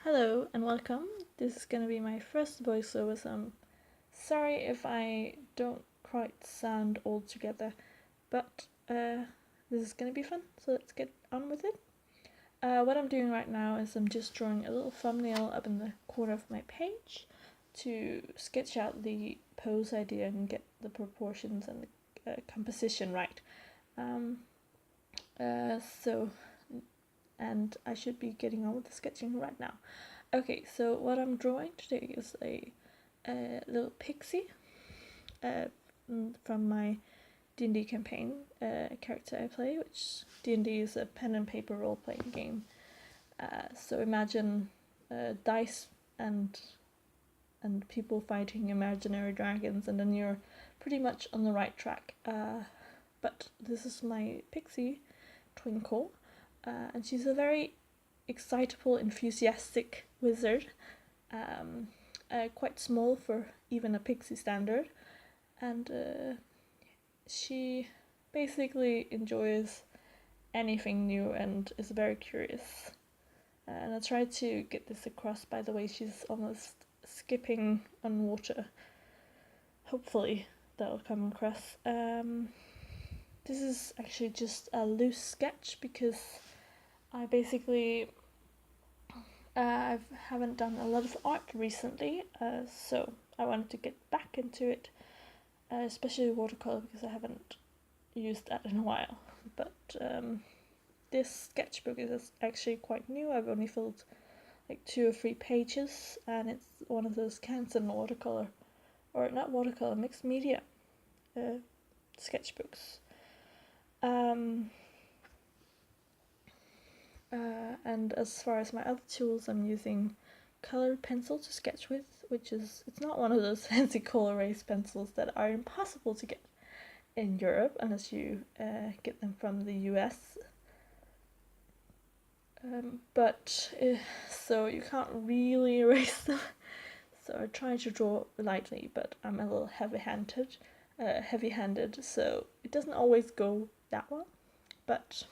Hello and welcome. This is going to be my first voiceover, so I'm sorry if I don't quite sound all together, but this is going to be fun, so let's get on with it. What I'm doing right now is I'm just drawing a little thumbnail up in the corner of my page to sketch out the pose idea and get the proportions and the composition right. And I should be getting on with the sketching right now. Okay, so what I'm drawing today is a little pixie from my D&D campaign character I play, which D&D is a pen and paper role-playing game. So imagine dice and people fighting imaginary dragons, and then you're pretty much on the right track. But this is my pixie, Twinkle, and she's a very excitable, enthusiastic wizard, quite small for even a pixie standard, and she basically enjoys anything new and is very curious. And I tried to get this across by the way she's almost skipping on water. Hopefully that'll come across. This is actually just a loose sketch because I basically I haven't done a lot of art recently, so I wanted to get back into it, especially watercolor because I haven't used that in a while. But this sketchbook is actually quite new. I've only filled like 2 or 3 pages, and it's one of those Canson watercolor, or not watercolor, mixed media sketchbooks. And as far as my other tools, I'm using colored pencil to sketch with, it's not one of those fancy color erase pencils that are impossible to get in Europe unless you get them from the US. So you can't really erase them. So I try to draw lightly, but I'm a little heavy-handed, so it doesn't always go that well. But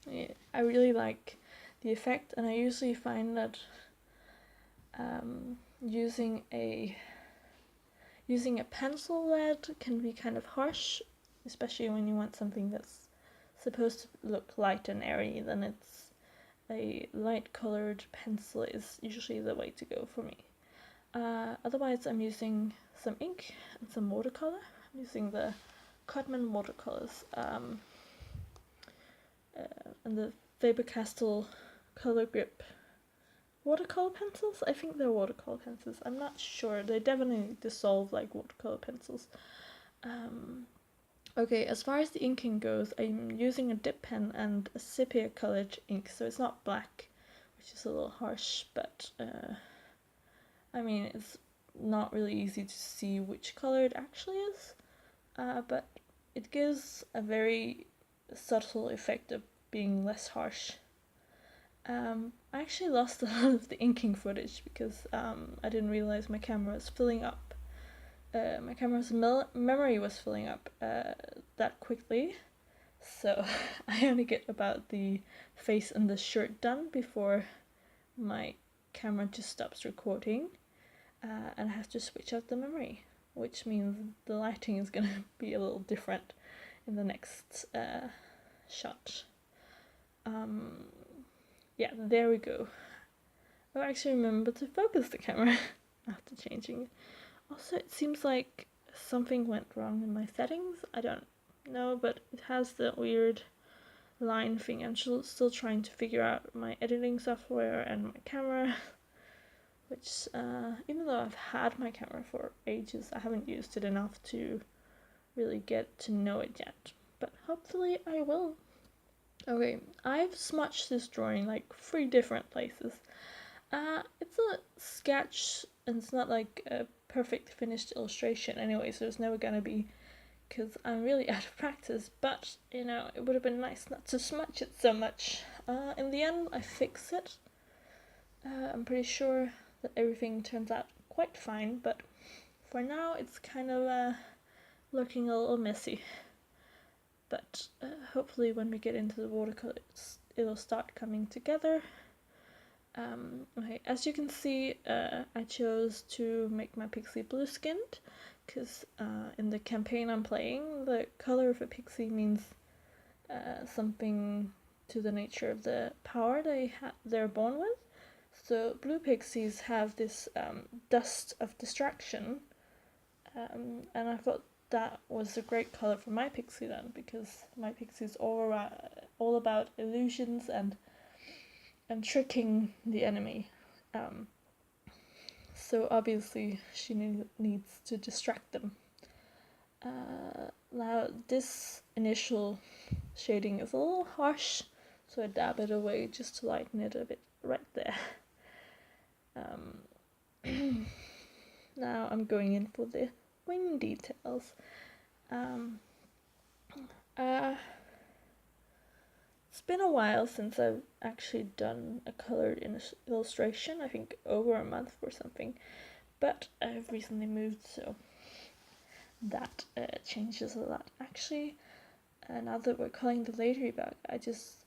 yeah, I really like the effect, and I usually find that using a pencil lead can be kind of harsh, especially when you want something that's supposed to look light and airy. Then it's a light colored pencil is usually the way to go for me. Otherwise, I'm using some ink and some watercolor. I'm using the Cotman Watercoulors and the Faber Castell color grip watercolor pencils. I think they're watercolor pencils. I'm not sure. They definitely dissolve like watercolor pencils. Okay, as far as the inking goes, I'm using a dip pen and a sepia colored ink, so it's not black, which is a little harsh, but I mean, it's not really easy to see which color it actually is, but it gives a very subtle effect of being less harsh. I actually lost a lot of the inking footage because I didn't realize my camera was filling up. My camera's memory was filling up that quickly, so I only get about the face and the shirt done before my camera just stops recording, and I have to switch out the memory, which means the lighting is gonna be a little different in the next shot. Yeah, there we go. I actually remember to focus the camera after changing it. Also, it seems like something went wrong in my settings. I don't know, but it has the weird line thing. I'm still trying to figure out my editing software and my camera, which even though I've had my camera for ages, I haven't used it enough to really get to know it yet. But hopefully I will. Okay, I've smudged this drawing like 3 different places. It's a sketch, and it's not like a perfect finished illustration anyway, so it's never gonna be, because I'm really out of practice, but, you know, it would have been nice not to smudge it so much. In the end, I fix it. I'm pretty sure that everything turns out quite fine, but for now it's kind of looking a little messy. But hopefully when we get into the watercolors, it'll start coming together. Okay, as you can see, I chose to make my pixie blue skinned, because in the campaign I'm playing, the color of a pixie means something to the nature of the power they're born with. So blue pixies have this dust of distraction, and I thought that was a great color for my pixie then, because my pixie is all about illusions and tricking the enemy. So obviously she needs to distract them. Now this initial shading is a little harsh, so I dab it away just to lighten it a bit right there. Now I'm going in for the wing details. It's been a while since I've actually done a colored illustration, I think over a month or something, but I've recently moved, so that changes a lot. Actually, now that we're calling the ladybug, I just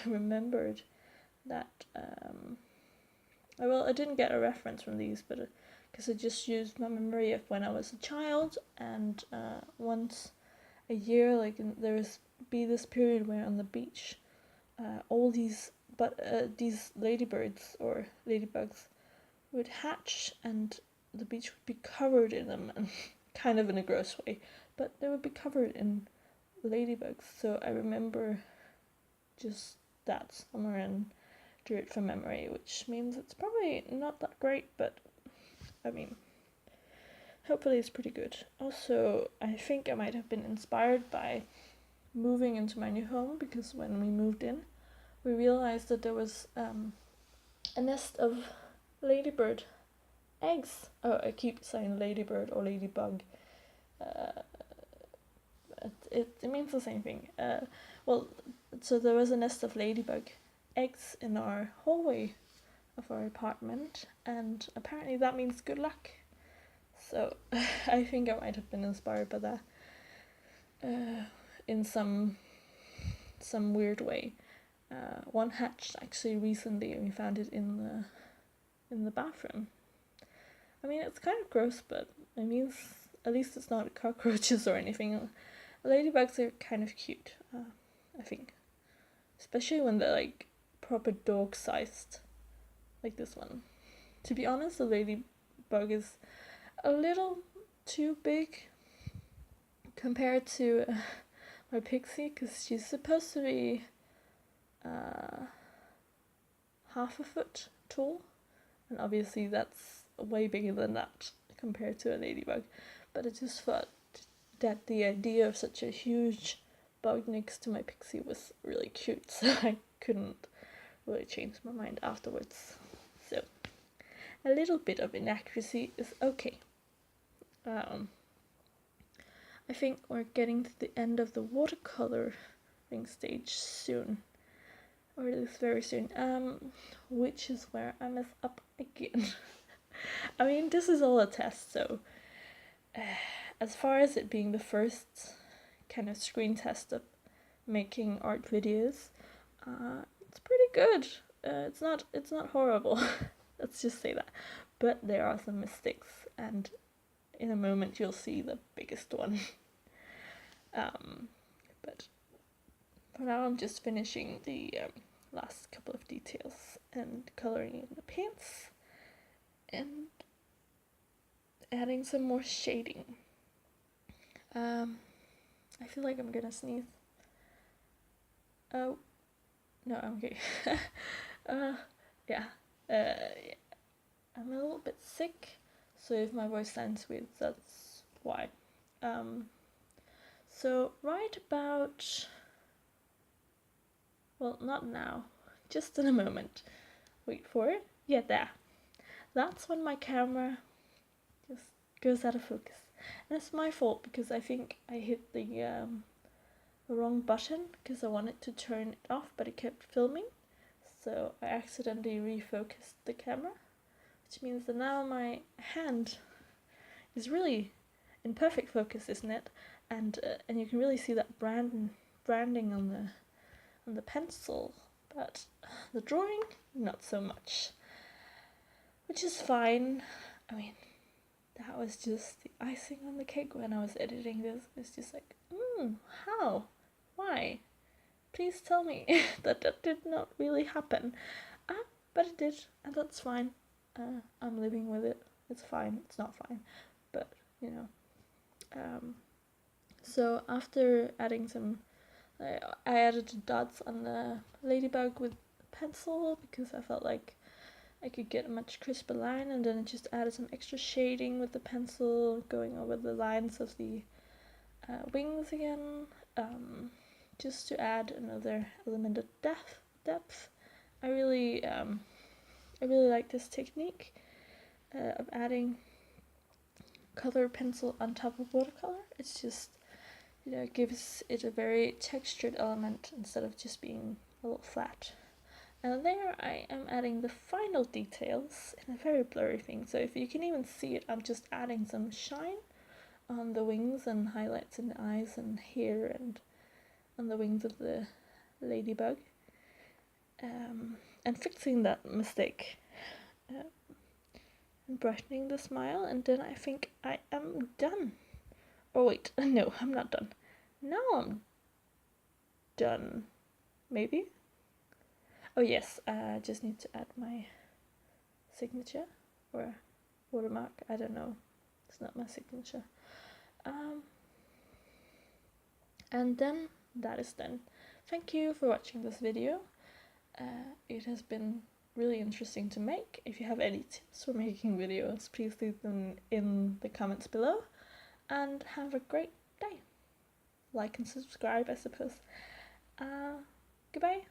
remembered that, well, I didn't get a reference from these, but because I just used my memory of when I was a child, and once a year, like there was this period where on the beach, all these ladybirds or ladybugs would hatch, and the beach would be covered in them, and kind of in a gross way, but they would be covered in ladybugs. So I remember just that somewhere and drew it from memory, which means it's probably not that great, but I mean, hopefully it's pretty good. Also, I think I might have been inspired by moving into my new home, because when we moved in, we realized that there was a nest of ladybird eggs. Oh, I keep saying ladybird or ladybug. It means the same thing. Well, so there was a nest of ladybug eggs in our hallway of our apartment, and apparently that means good luck. So I think I might have been inspired by that in some weird way. One hatched actually recently, and we found it in the bathroom. I mean, it's kind of gross, but it means at least it's not cockroaches or anything. Ladybugs are kind of cute, I think, especially when they're like proper dog-sized, like this one. To be honest, the ladybug is a little too big compared to my pixie, because she's supposed to be half a foot tall, and obviously that's way bigger than that compared to a ladybug. But I just thought that the idea of such a huge bug next to my pixie was really cute, so I couldn't really change my mind afterwards. So a little bit of inaccuracy is okay. I think we're getting to the end of the watercoloring stage soon, or at least very soon, which is where I mess up again. I mean, this is all a test, so as far as it being the first kind of screen test of making art videos, it's pretty good. It's not horrible. Let's just say that. But there are some mistakes, and in a moment you'll see the biggest one. But for now I'm just finishing the last couple of details and coloring in the pants and adding some more shading. I feel like I'm gonna sneeze. Oh, no, I'm okay. Yeah. I'm a little bit sick, so if my voice sounds weird, that's why. So right about, well, not now, just in a moment. Wait for it. Yeah, there. That's when my camera just goes out of focus. And it's my fault, because I think I hit the wrong button, because I wanted to turn it off, but it kept filming. So I accidentally refocused the camera, which means that now my hand is really in perfect focus, isn't it? And you can really see that branding on the pencil, but the drawing, not so much. Which is fine. I mean, that was just the icing on the cake when I was editing this. It's just like, how? Why? Please tell me that did not really happen. But it did, and that's fine. I'm living with it. It's fine. It's not fine, but you know. So after adding some, I added dots on the ladybug with pencil because I felt like I could get a much crisper line, and then I just added some extra shading with the pencil, going over the lines of the wings again, just to add another element of depth. I really like this technique of adding color pencil on top of watercolor. It's just, you know, it gives it a very textured element instead of just being a little flat. And there I am adding the final details in a very blurry thing. So if you can even see it, I'm just adding some shine on the wings and highlights in the eyes and hair and on the wings of the ladybug. And fixing that mistake. And brightening the smile, and then I think I am done. Oh wait, no, I'm not done. Now I'm done. Maybe? Oh yes, I just need to add my signature or watermark. I don't know. It's not my signature. And then that is done. Thank you for watching this video. It has been really interesting to make. If you have any tips for making videos, please leave them in the comments below. And have a great day. Like and subscribe, I suppose. Goodbye.